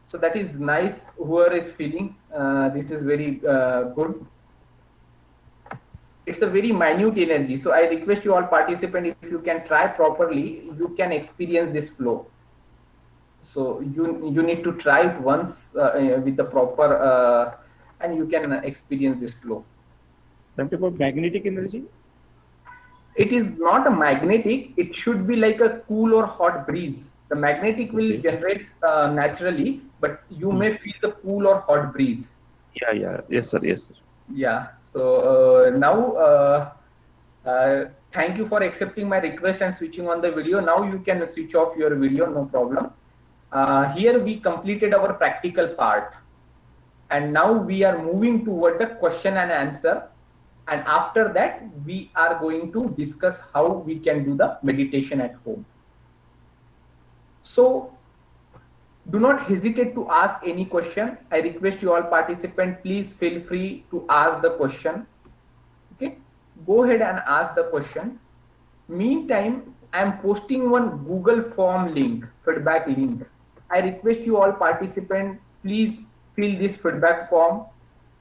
So that is nice. Whoever is feeling, this is very good. It's a very minute energy. So I request you all participants, if you can try properly, you can experience this flow. So you need to try it once with the proper, and you can experience this flow. Something about magnetic energy? It is not a magnetic. It should be like a cool or hot breeze. The magnetic will Okay. generate naturally, but you may feel the cool or hot breeze. Yeah, yeah. Yes, sir. Yes, sir. Yeah. So now thank you for accepting my request and switching on the video. Now you can switch off your video, no problem. Here we completed our practical part, and now we are moving toward the question and answer. And after that, we are going to discuss how we can do the meditation at home. So do not hesitate to ask any question. I request you all participants, please feel free to ask the question. Okay, go ahead and ask the question. Meantime, I am posting one Google form link, feedback link. I request you all participants, please fill this feedback form.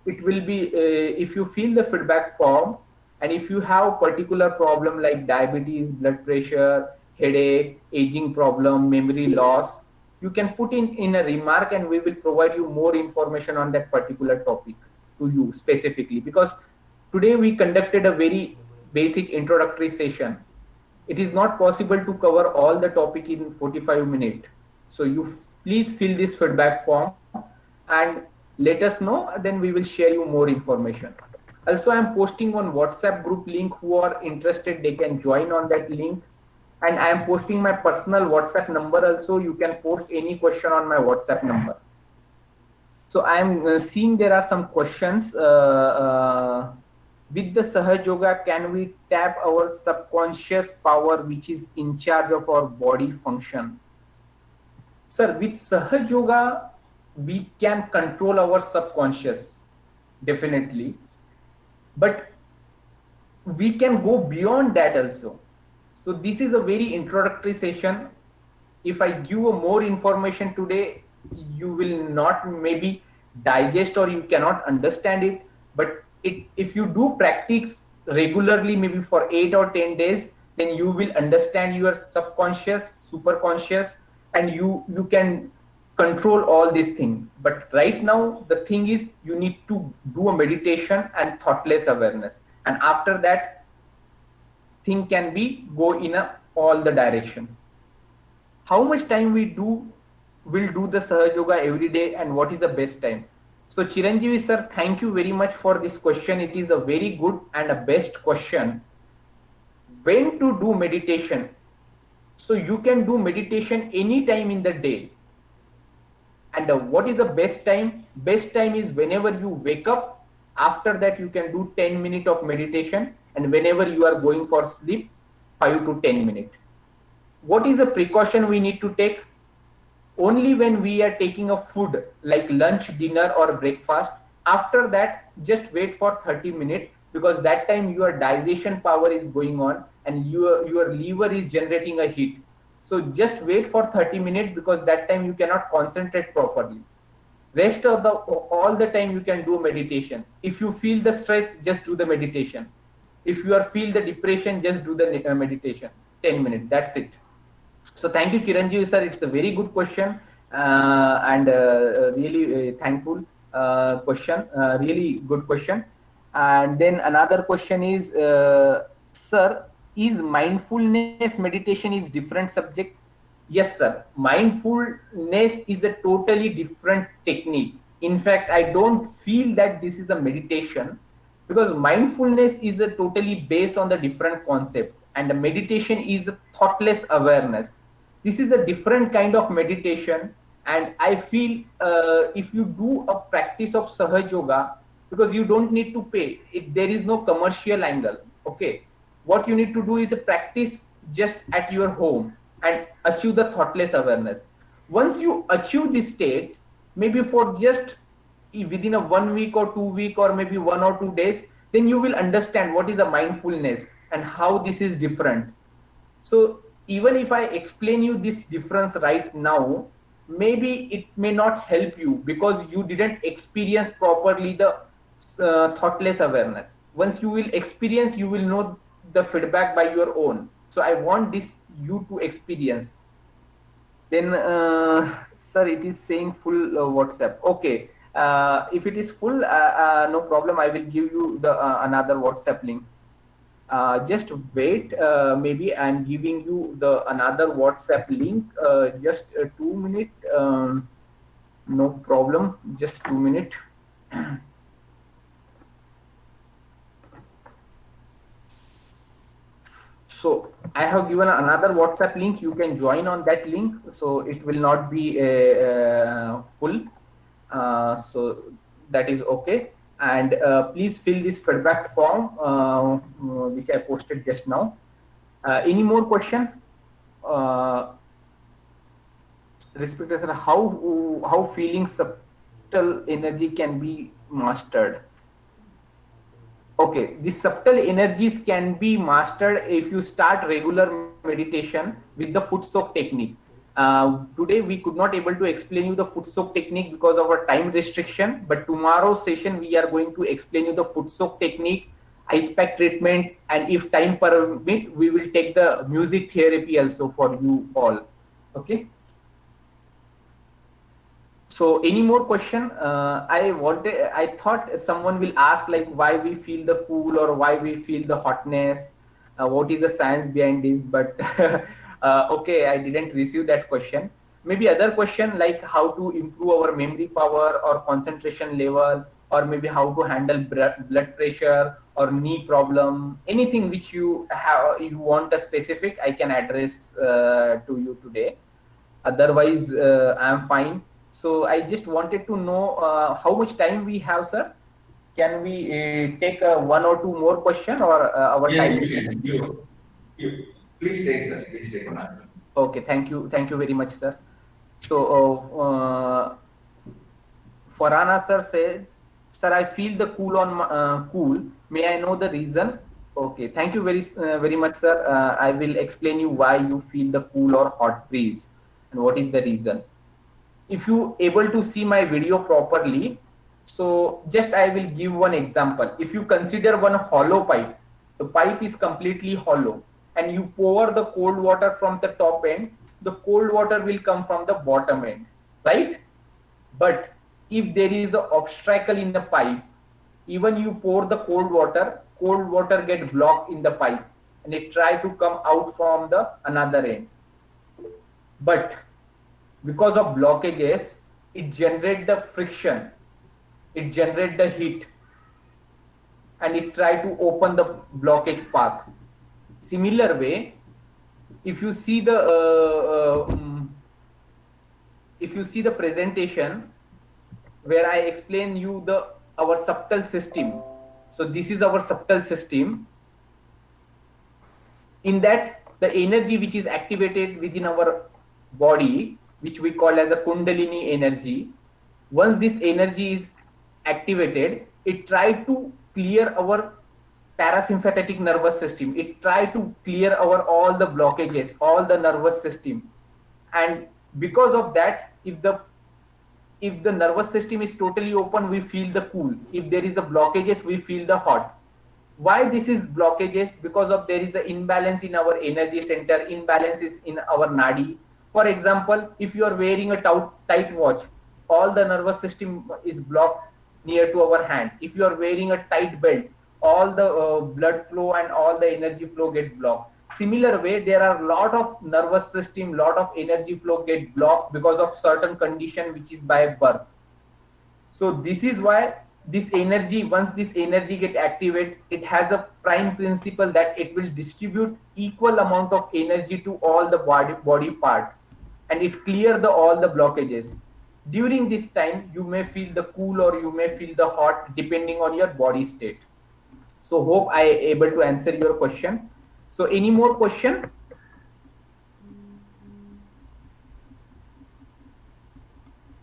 It will be, if you fill the feedback form, and if you have particular problem like diabetes, blood pressure, headache, aging problem, memory loss, you can put in a remark, and we will provide you more information on that particular topic to you specifically, because today we conducted a very basic introductory session. It is not possible to cover all the topic in 45 minutes. So you please fill this feedback form and let us know, then we will share you more information. Also, I am posting on WhatsApp group link. Who are interested, they can join on that link. And I am posting my personal WhatsApp number also. You can post any question on my WhatsApp number. So I am seeing there are some questions. With the Sahaj Yoga, can we tap our subconscious power which is in charge of our body function? Sir, with Sahaj Yoga, we can control our subconscious, definitely. But we can go beyond that also. So this is a very introductory session. If I give more information today, you will not maybe digest or you cannot understand it. But if you do practice regularly, maybe for 8 or 10 days, then you will understand your subconscious, superconscious, and you can control all these things. But right now, the thing is, you need to do a meditation and thoughtless awareness. And after that, thing can be go in all the direction. How much time will do the Sahaj Yoga every day, and what is the best time? So Chiranjeevi sir, thank you very much for this question. It is a very good and a best question. When to do meditation? So you can do meditation any time in the day. And what is the best time? Best time is whenever you wake up. After that, you can do 10 minutes of meditation. And whenever you are going for sleep, 5 to 10 minutes. What is the precaution we need to take? Only when we are taking a food like lunch, dinner or breakfast. After that, just wait for 30 minutes, because that time your digestion power is going on and your liver is generating a heat. So just wait for 30 minutes, because that time you cannot concentrate properly. Rest of all the time you can do meditation. If you feel the stress, just do the meditation. If you feel the depression, just do the meditation. 10 minutes, that's it. So thank you, Chiranjeevi sir. It's a very good question, and really thankful question. Really good question. And then another question is, sir, is mindfulness meditation is different subject? Yes, sir. Mindfulness is a totally different technique. In fact, I don't feel that this is a meditation, because mindfulness is a totally based on the different concept, and the meditation is a thoughtless awareness. This is a different kind of meditation, and I feel if you do a practice of Sahaj Yoga, because you don't need to pay, there is no commercial angle. Okay, what you need to do is a practice just at your home and achieve the thoughtless awareness. Once you achieve this state, maybe for just within a 1 week or 2 week or maybe 1 or 2 days, then you will understand what is a mindfulness and how this is different. So even if I explain you this difference right now, maybe it may not help you, because you didn't experience properly the thoughtless awareness. Once you will experience, you will know the feedback by your own. So I want this you to experience. Then sir, it is saying full WhatsApp. Okay, if it is full, no problem, I will give you the another WhatsApp link. Just wait, maybe I'm giving you the another WhatsApp link. Just 2 minutes. No problem, just 2 minutes. So I have given another WhatsApp link. You can join on that link. So it will not be full. So that is okay. And please fill this feedback form which I posted just now. Any more question? Respected sir, how feeling subtle energy can be mastered? Okay, these subtle energies can be mastered if you start regular meditation with the foot soak technique. Today we could not able to explain you the foot soak technique because of our time restriction, but tomorrow's session we are going to explain you the foot soak technique, ice pack treatment, and if time permit, we will take the music therapy also for you all. Okay. So any more question? I thought someone will ask like why we feel the cool or why we feel the hotness. What is the science behind this? But okay, I didn't receive that question. Maybe other question like how to improve our memory power or concentration level, or maybe how to handle blood pressure or knee problem. Anything which you have, you want a specific, I can address to you today. Otherwise, I am fine. So I just wanted to know how much time we have, sir. Can we take one or two more question, or our time? Please take, sir. Please take one. Okay, thank you very much, sir. So Farhana sir said, sir, I feel the cool on cool. May I know the reason? Okay, thank you very much, sir. I will explain you why you feel the cool or hot breeze and what is the reason. If you able to see my video properly, so just I will give one example. If you consider one hollow pipe, the pipe is completely hollow, and you pour the cold water from the top end, the cold water will come from the bottom end, right? But if there is an obstacle in the pipe, even you pour the cold water get blocked in the pipe, and it try to come out from the another end. But because of blockages, it generate the friction, it generate the heat, and it try to open the blockage path. Similar way, if you see the presentation where I explain you our subtle system. So this is our subtle system. In that, the energy which is activated within our body, which we call as a Kundalini energy, once this energy is activated, it tries to clear our parasympathetic nervous system. It tries to clear all the blockages, all the nervous system. And because of that, if the nervous system is totally open, we feel the cool. If there is a blockages, we feel the hot. Why this is blockages? Because of there is an imbalance in our energy center, imbalances in our nadi. For example, if you are wearing a tight watch, all the nervous system is blocked near to our hand. If you are wearing a tight belt, all the blood flow and all the energy flow get blocked. Similar way, there are a lot of nervous system, lot of energy flow get blocked because of certain condition which is by birth. So this is why this energy, once this energy get activated, it has a prime principle that it will distribute equal amount of energy to all the body part, and it clear all the blockages. During this time, you may feel the cool or you may feel the hot depending on your body state. So hope I able to answer your question. So any more question?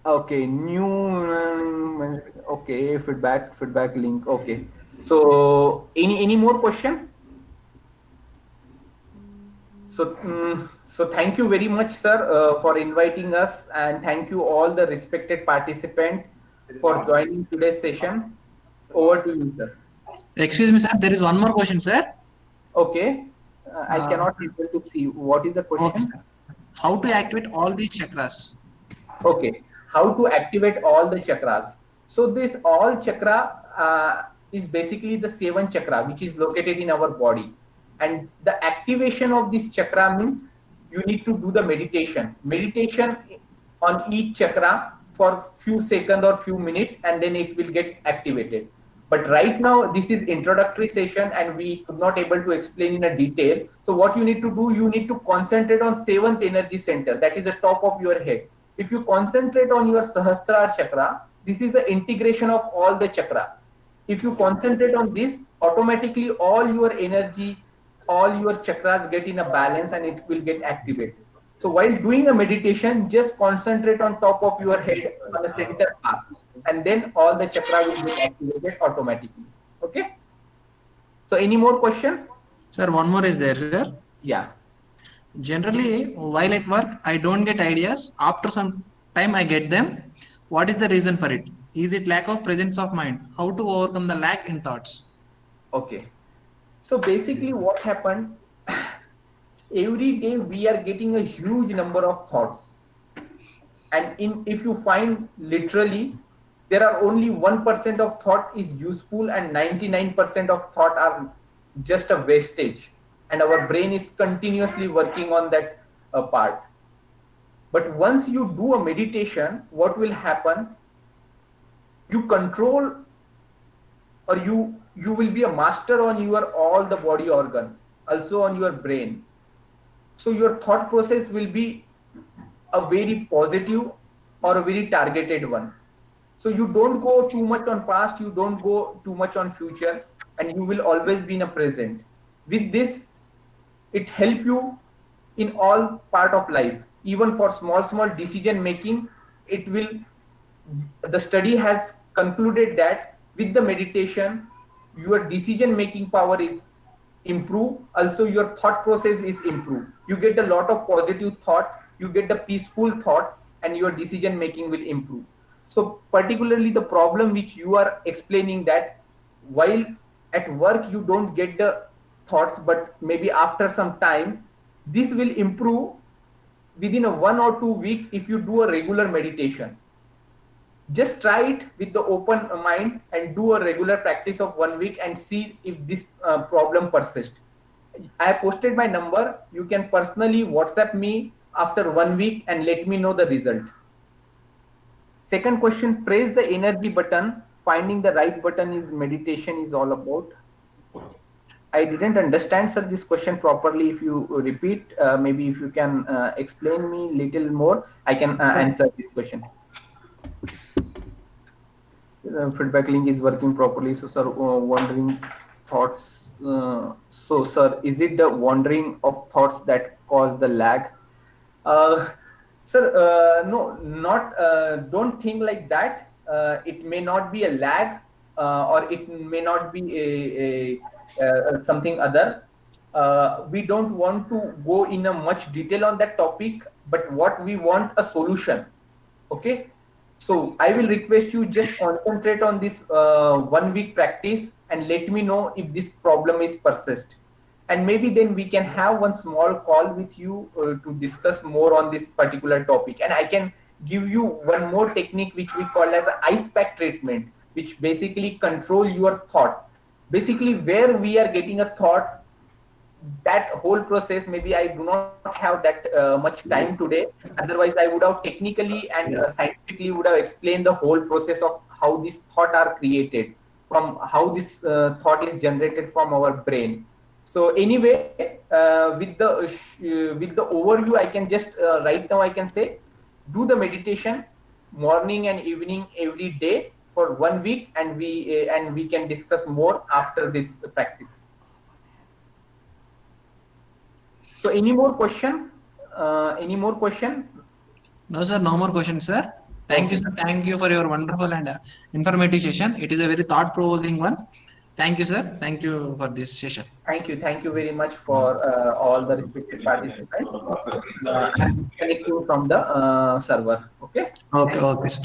Okay, okay, feedback link. Okay, so any more question? So thank you very much, sir, for inviting us, and thank you all the respected participants for joining today's session. Over to you, sir. Excuse me, sir. There is one more question, sir. Okay, I cannot able to see. What is the question? Okay, sir. How to activate all these chakras? Okay, how to activate all the chakras? So this all chakra is basically the 7 chakra which is located in our body, and the activation of this chakra means you need to do the meditation on each chakra for few seconds or few minutes, and then it will get activated. But right now, this is introductory session and we could not able to explain in a detail. So what you need to do, you need to concentrate on 7th energy center. That is the top of your head. If you concentrate on your Sahasrara chakra, this is the integration of all the chakra. If you concentrate on this, automatically all your energy, all your chakras get in a balance and it will get activated. So while doing a meditation, just concentrate on top of your head on the center path, and then all the chakra will get activated automatically. Okay. So any more question? Sir, one more is there, sir. Yeah. Generally, while at work, I don't get ideas. After some time, I get them. What is the reason for it? Is it lack of presence of mind? How to overcome the lack in thoughts? Okay. So basically what happened, every day we are getting a huge number of thoughts. And if you find literally, there are only 1% of thought is useful and 99% of thought are just a wastage. And our brain is continuously working on that part. But once you do a meditation, what will happen? You control, or you will be a master on your all the body organ, also on your brain. So your thought process will be a very positive or a very targeted one. So you don't go too much on past, you don't go too much on future, and you will always be in a present. With this, it help you in all part of life. Even for small decision making, it will, the study has concluded that with the meditation, your decision making power is improved. Also your thought process is improved. You get a lot of positive thought, you get the peaceful thought, and your decision making will improve. So particularly the problem which you are explaining, that while at work you don't get the thoughts, but maybe after some time, this will improve within a 1 or 2 week if you do a regular meditation. Just try it with the open mind and do a regular practice of 1 week and see if this problem persists. I have posted my number. You can personally WhatsApp me after 1 week and let me know the result. Second question, press the energy button. Finding the right button is meditation is all about. I didn't understand, sir, this question properly. If you repeat, maybe if you can explain me little more, I can answer this question. Feedback link is working properly. So, sir, wandering thoughts. So, sir, is it the wandering of thoughts that cause the lag? Sir, no, not. Don't think like that. It may not be a lag, or it may not be something other. We don't want to go in a much detail on that topic, but what we want a solution. Okay. So I will request you just concentrate on this 1 week practice and let me know if this problem is persist. And maybe then we can have one small call with you to discuss more on this particular topic. And I can give you one more technique which we call as an ice pack treatment, which basically control your thought. Basically where we are getting a thought, that whole process, maybe I do not have that much time today. Otherwise, I would have technically and scientifically would have explained the whole process of how these thoughts are created, from how this thought is generated from our brain. So anyway, with the overview, I can just right now I can say, do the meditation morning and evening every day for 1 week, and we can discuss more after this practice. So any more question? Any more question? No, sir. No more questions, sir. Thank you, sir. Thank you for your wonderful and informative session. It is a very thought-provoking one. Thank you, sir. Thank you for this session. Thank you. Thank you very much for all the respected participants. I'm connecting from the server. Okay. Okay. Okay, sir.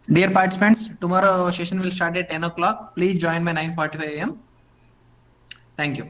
Dear participants, tomorrow our session will start at 10 o'clock. Please join by 9:45 a.m. Thank you.